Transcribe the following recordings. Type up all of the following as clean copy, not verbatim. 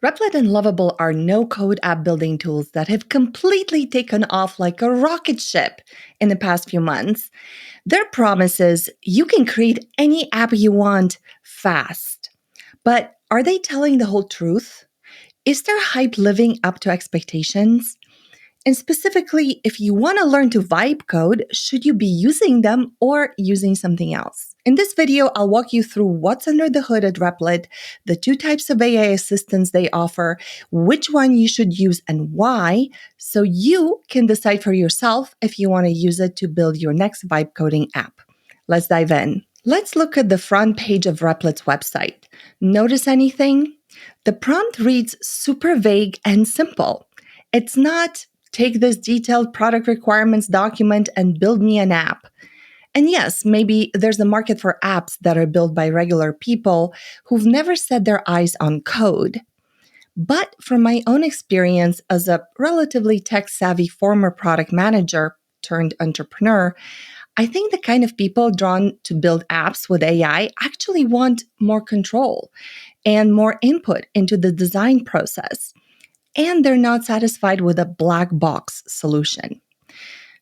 Replit and Lovable are no-code app building tools that have completely taken off like a rocket ship in the past few months. Their promise is you can create any app you want fast. But are they telling the whole truth? Is their hype living up to expectations? And specifically, if you want to learn to vibe code, should you be using them or using something else? In this video, I'll walk you through what's under the hood at Replit, the two types of AI assistants they offer, which one you should use and why, so you can decide for yourself if you want to use it to build your next vibe coding app. Let's dive in. Let's look at the front page of Replit's website. Notice anything? The prompt reads super vague and simple. It's not take this detailed product requirements document and build me an app. And yes, maybe there's a market for apps that are built by regular people who've never set their eyes on code. But from my own experience as a relatively tech-savvy former product manager turned entrepreneur, I think the kind of people drawn to build apps with AI actually want more control and more input into the design process. And they're not satisfied with a black box solution.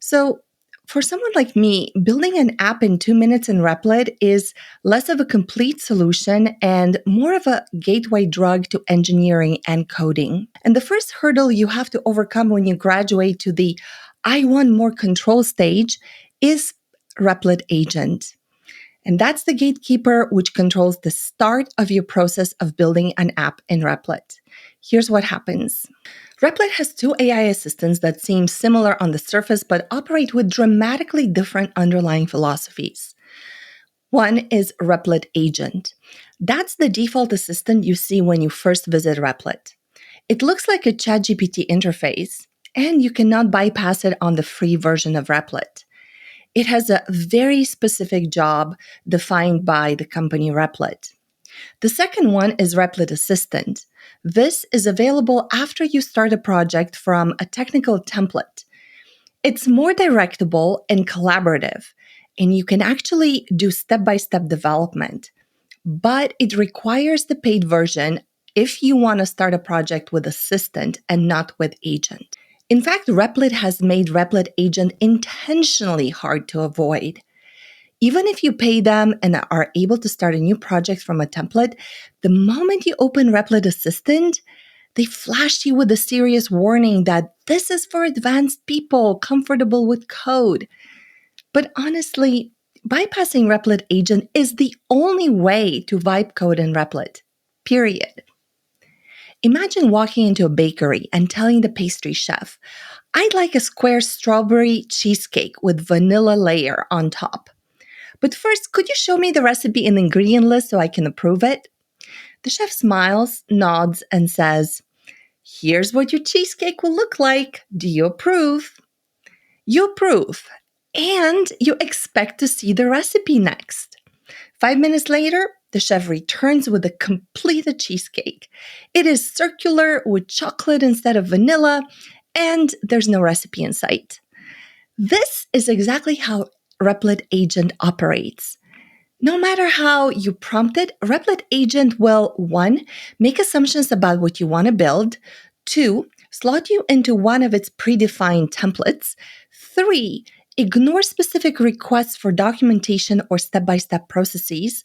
So for someone like me, building an app in 2 minutes in Replit is less of a complete solution and more of a gateway drug to engineering and coding. And the first hurdle you have to overcome when you graduate to the I want more control stage is Replit Agent. And that's the gatekeeper which controls the start of your process of building an app in Replit. Here's what happens. Replit has two AI assistants that seem similar on the surface but operate with dramatically different underlying philosophies. One is Replit Agent. That's the default assistant you see when you first visit Replit. It looks like a ChatGPT interface, and you cannot bypass it on the free version of Replit. It has a very specific job defined by the company Replit. The second one is Replit Assistant. This is available after you start a project from a technical template. It's more directable and collaborative, and you can actually do step-by-step development. But it requires the paid version if you want to start a project with Assistant and not with Agent. In fact, Replit has made Replit Agent intentionally hard to avoid. Even if you pay them and are able to start a new project from a template, the moment you open Replit Assistant, they flash you with a serious warning that this is for advanced people comfortable with code. But honestly, bypassing Replit Agent is the only way to vibe code in Replit, period. Imagine walking into a bakery and telling the pastry chef, I'd like a square strawberry cheesecake with vanilla layer on top. But first, could you show me the recipe and ingredient list so I can approve it? The chef smiles, nods, and says, here's what your cheesecake will look like. Do you approve? You approve, and you expect to see the recipe next. 5 minutes later, the chef returns with a completed cheesecake. It is circular with chocolate instead of vanilla, and there's no recipe in sight. This is exactly how Replit Agent operates. No matter how you prompt it, Replit Agent will 1. Make assumptions about what you want to build, 2. Slot you into one of its predefined templates, 3. Ignore specific requests for documentation or step-by-step processes,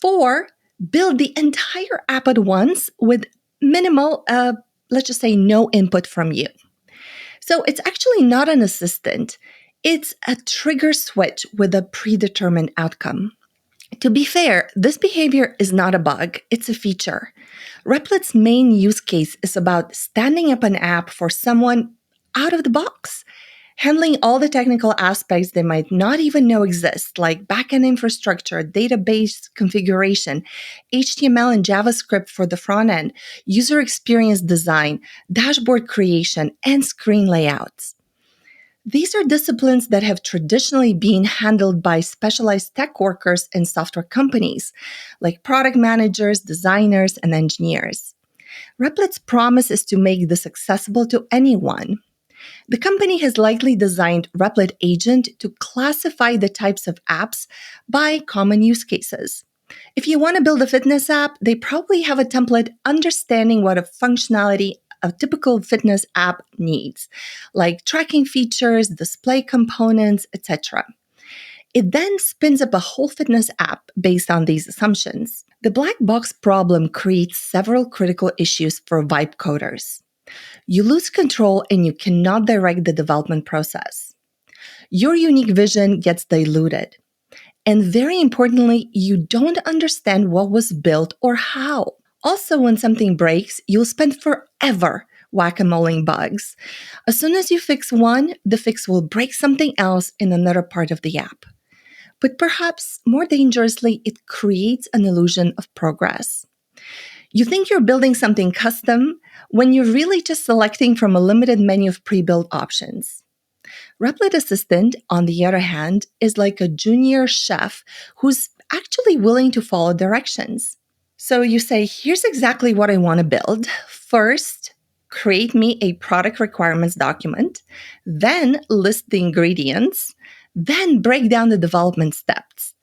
4. Build the entire app at once with minimal, let's just say no input from you. So it's actually not an assistant. It's a trigger switch with a predetermined outcome. To be fair, this behavior is not a bug, it's a feature. Replit's main use case is about standing up an app for someone out of the box, handling all the technical aspects they might not even know exist, like backend infrastructure, database configuration, HTML and JavaScript for the front end, user experience design, dashboard creation, and screen layouts. These are disciplines that have traditionally been handled by specialized tech workers in software companies, like product managers, designers, and engineers. Replit's promise is to make this accessible to anyone. The company has likely designed Replit Agent to classify the types of apps by common use cases. If you want to build a fitness app, they probably have a template understanding what a functionality a typical fitness app needs, like tracking features, display components, etc. It then spins up a whole fitness app based on these assumptions. The black box problem creates several critical issues for vibe coders. You lose control and you cannot direct the development process. Your unique vision gets diluted. And very importantly, you don't understand what was built or how. Also, when something breaks, you'll spend forever whack-a-moling bugs. As soon as you fix one, the fix will break something else in another part of the app. But perhaps more dangerously, it creates an illusion of progress. You think you're building something custom when you're really just selecting from a limited menu of pre-built options. Replit Assistant, on the other hand, is like a junior chef who's actually willing to follow directions. So you say, here's exactly what I want to build. First, create me a product requirements document, then list the ingredients, then break down the development steps.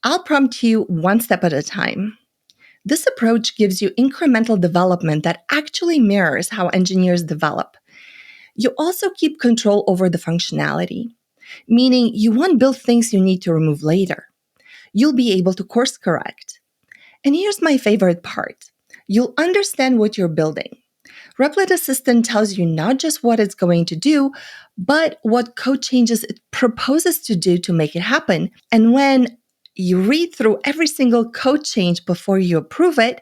I'll prompt you one step at a time. This approach gives you incremental development that actually mirrors how engineers develop. You also keep control over the functionality, meaning you won't build things you need to remove later. You'll be able to course correct. And here's my favorite part. You'll understand what you're building. Replit Assistant tells you not just what it's going to do, but what code changes it proposes to do to make it happen. And when you read through every single code change before you approve it,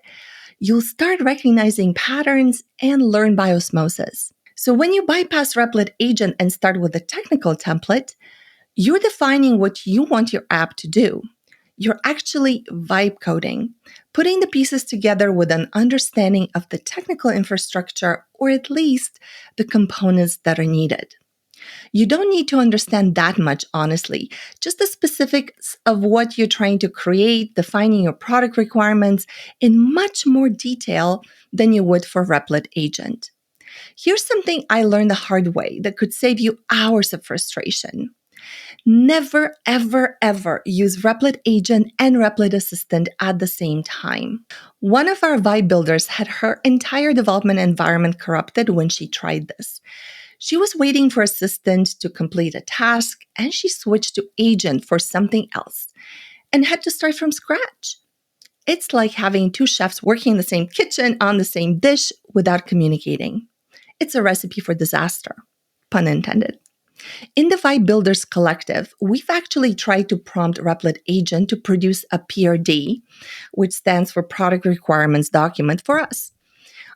you'll start recognizing patterns and learn by osmosis. So when you bypass Replit Agent and start with a technical template, you're defining what you want your app to do. You're actually vibe coding, putting the pieces together with an understanding of the technical infrastructure, or at least the components that are needed. You don't need to understand that much, honestly, just the specifics of what you're trying to create, defining your product requirements in much more detail than you would for Replit Agent. Here's something I learned the hard way that could save you hours of frustration. Never, ever, ever use Replit Agent and Replit Assistant at the same time. One of our vibe builders had her entire development environment corrupted when she tried this. She was waiting for Assistant to complete a task, and she switched to Agent for something else and had to start from scratch. It's like having two chefs working in the same kitchen on the same dish without communicating. It's a recipe for disaster, pun intended. In the Vibe Builders Collective, we've actually tried to prompt Replit Agent to produce a PRD, which stands for Product Requirements Document, for us.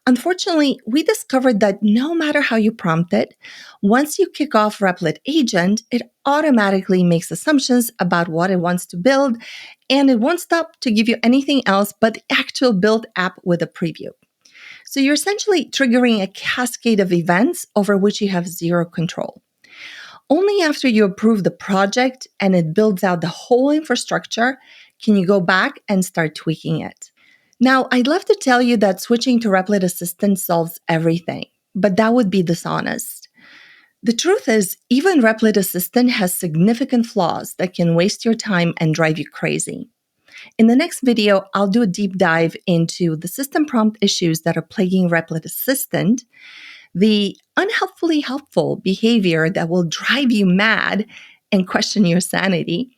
Unfortunately, we discovered that no matter how you prompt it, once you kick off Replit Agent, it automatically makes assumptions about what it wants to build, and it won't stop to give you anything else but the actual built app with a preview. So you're essentially triggering a cascade of events over which you have zero control. Only after you approve the project and it builds out the whole infrastructure can you go back and start tweaking it. Now, I'd love to tell you that switching to Replit Assistant solves everything, but that would be dishonest. The truth is, even Replit Assistant has significant flaws that can waste your time and drive you crazy. In the next video, I'll do a deep dive into the system prompt issues that are plaguing Replit Assistant, the unhelpfully helpful behavior that will drive you mad and question your sanity,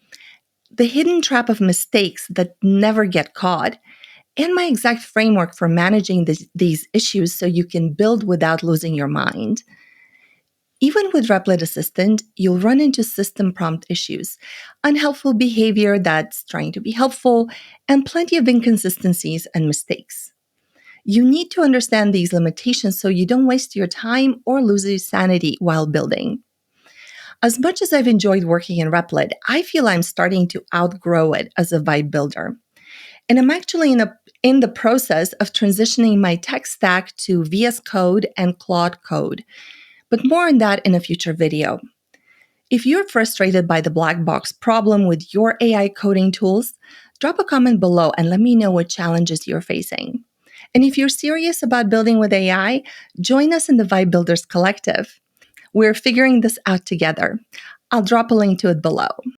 the hidden trap of mistakes that never get caught, and my exact framework for managing these issues so you can build without losing your mind. Even with Replit Assistant, you'll run into system prompt issues, unhelpful behavior that's trying to be helpful, and plenty of inconsistencies and mistakes. You need to understand these limitations so you don't waste your time or lose your sanity while building. As much as I've enjoyed working in Replit, I feel I'm starting to outgrow it as a vibe builder. And I'm actually in the process of transitioning my tech stack to VS Code and Claude Code. But more on that in a future video. If you're frustrated by the black box problem with your AI coding tools, drop a comment below and let me know what challenges you're facing. And if you're serious about building with AI, join us in the Vibe Builders Collective. We're figuring this out together. I'll drop a link to it below.